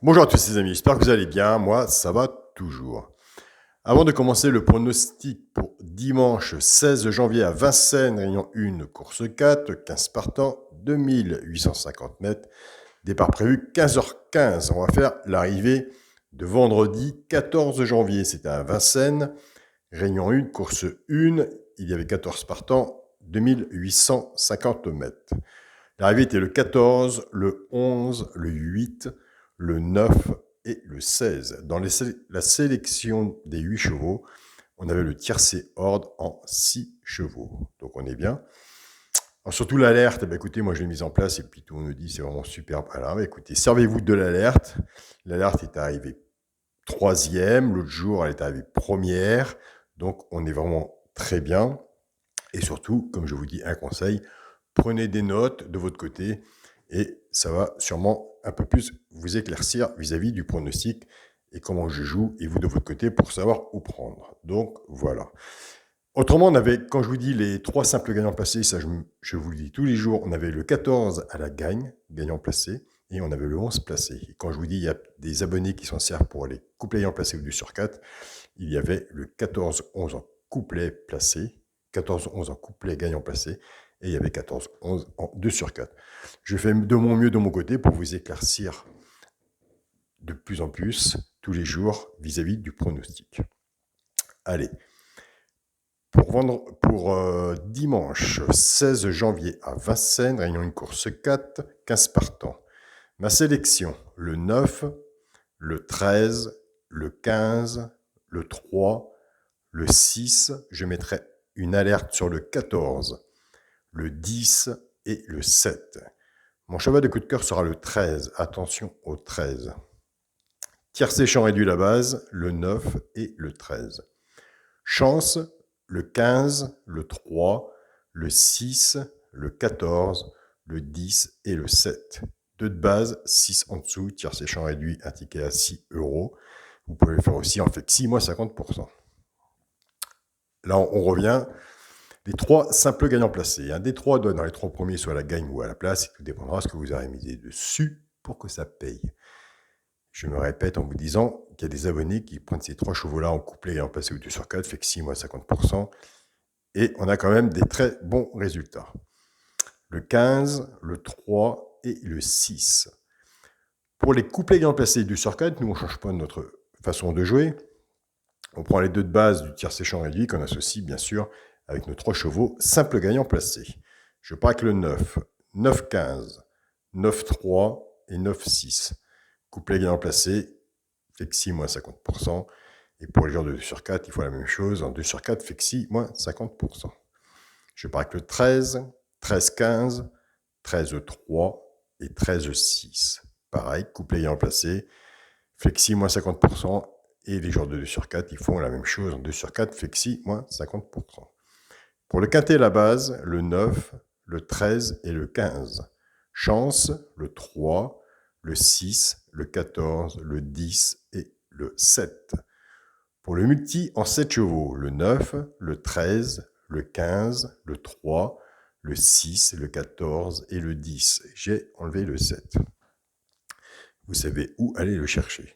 Bonjour à tous les amis, j'espère que vous allez bien, moi ça va toujours. Avant de commencer le pronostic pour dimanche 16 janvier à Vincennes, réunion 1, course 4, 15 partants, 2850 mètres, départ prévu 15h15. On va faire l'arrivée de vendredi 14 janvier, c'était à Vincennes, réunion 1, course 1, il y avait 14 partants, 2850 mètres. L'arrivée était le 14, le 11, le 8, le 9 et le 16. Dans la sélection des 8 chevaux, on avait le tiercé ordre en 6 chevaux. Donc on est bien. Alors surtout l'alerte, écoutez, moi je l'ai mise en place et puis tout le monde me dit c'est vraiment super. Alors écoutez, servez-vous de l'alerte. L'alerte est arrivée 3e, l'autre jour elle est arrivée 1re. Donc on est vraiment très bien. Et surtout, comme je vous dis, un conseil, prenez des notes de votre côté et ça va sûrement un peu plus vous éclaircir vis-à-vis du pronostic et comment je joue et vous de votre côté pour savoir où prendre. Donc voilà. Autrement, on avait, quand je vous dis les 3 simples gagnants placés, ça je vous le dis tous les jours, on avait le 14 à la gagnant placé, et on avait le 11 placé. Et quand je vous dis il y a des abonnés qui s'en servent pour les couplets gagnants placés ou du sur 4, il y avait le 14-11 en couplet placé, 14-11 en couplet gagnant placé, et il y avait 14-11 en 2 sur 4. Je fais de mon mieux de mon côté pour vous éclaircir de plus en plus tous les jours vis-à-vis du pronostic. Allez, pour dimanche 16 janvier à Vincennes, réunion une course 4, 15 partants. Ma sélection, le 9, le 13, le 15, le 3, le 6, je mettrai une alerte sur le 14, le 10 et le 7. Mon cheval de coup de cœur sera le 13. Attention au 13. Tiercé champ réduit la base, le 9 et le 13. Chance, le 15, le 3, le 6, le 14, le 10 et le 7. 2 de base, 6 en dessous, tiercé champ réduit, un ticket à 6 €. Vous pouvez le faire aussi en fait 6 mois 50%. Là, on revient. Les 3 simples gagnants placés. Un des 3 doit dans les 3 premiers soit à la gagne ou à la place. Et tout dépendra de ce que vous aurez misé dessus pour que ça paye. Je me répète en vous disant qu'il y a des abonnés qui prennent ces 3 chevaux-là en couplet et en placé ou 2 sur 4, fait que 6 mois 50%. Et on a quand même des très bons résultats. Le 15, le 3 et le 6. Pour les couplets gagnants placés 2 sur 4, nous on ne change pas notre façon de jouer. On prend les 2 de base du tiercé champ réduit qu'on associe bien sûr avec nos 3 chevaux, simple gagnant placé. Je pars avec le 9, 9-15, 9-3 et 9-6. Couplet gagnant placé, flexi moins 50%. Et pour les joueurs de 2 sur 4, il faut la même chose. En 2 sur 4, flexi moins 50%. Je pars avec le 13, 13-15, 13-3 et 13-6. Pareil, couplet gagnant placé, flexi moins 50%. Et les joueurs de 2 sur 4, ils font la même chose. En 2 sur 4, flexi moins 50%. Pour le quintet, la base, le 9, le 13 et le 15. Chance, le 3, le 6, le 14, le 10 et le 7. Pour le multi, en 7 chevaux, le 9, le 13, le 15, le 3, le 6, le 14 et le 10. J'ai enlevé le 7. Vous savez où aller le chercher.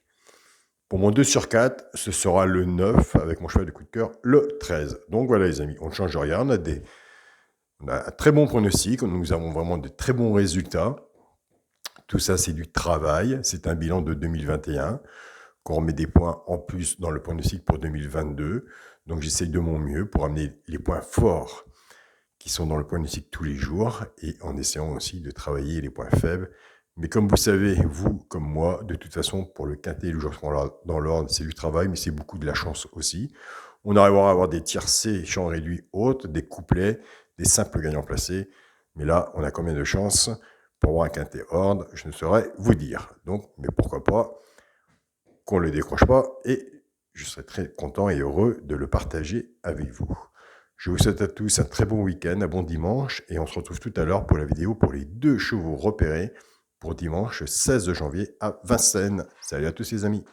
Pour mon 2 sur 4, ce sera le 9 avec mon cheval de coup de cœur, le 13. Donc voilà les amis, on ne change rien, on a un très bon pronostic, nous avons vraiment de très bons résultats. Tout ça c'est du travail, c'est un bilan de 2021, qu'on remet des points en plus dans le pronostic pour 2022. Donc j'essaye de mon mieux pour amener les points forts qui sont dans le pronostic tous les jours et en essayant aussi de travailler les points faibles. Mais comme vous savez, vous comme moi, de toute façon, pour le quintet et le jour dans l'ordre, c'est du travail, mais c'est beaucoup de la chance aussi. On arrivera à avoir des tiercés, champs réduits hautes, des couplets, des simples gagnants placés. Mais là, on a combien de chances pour avoir un quintet ordre? Je ne saurais vous dire. Donc, mais pourquoi pas qu'on ne le décroche pas et je serai très content et heureux de le partager avec vous. Je vous souhaite à tous un très bon week-end, un bon dimanche et on se retrouve tout à l'heure pour la vidéo pour les 2 chevaux repérés pour dimanche 16 janvier à Vincennes. Salut à tous les amis.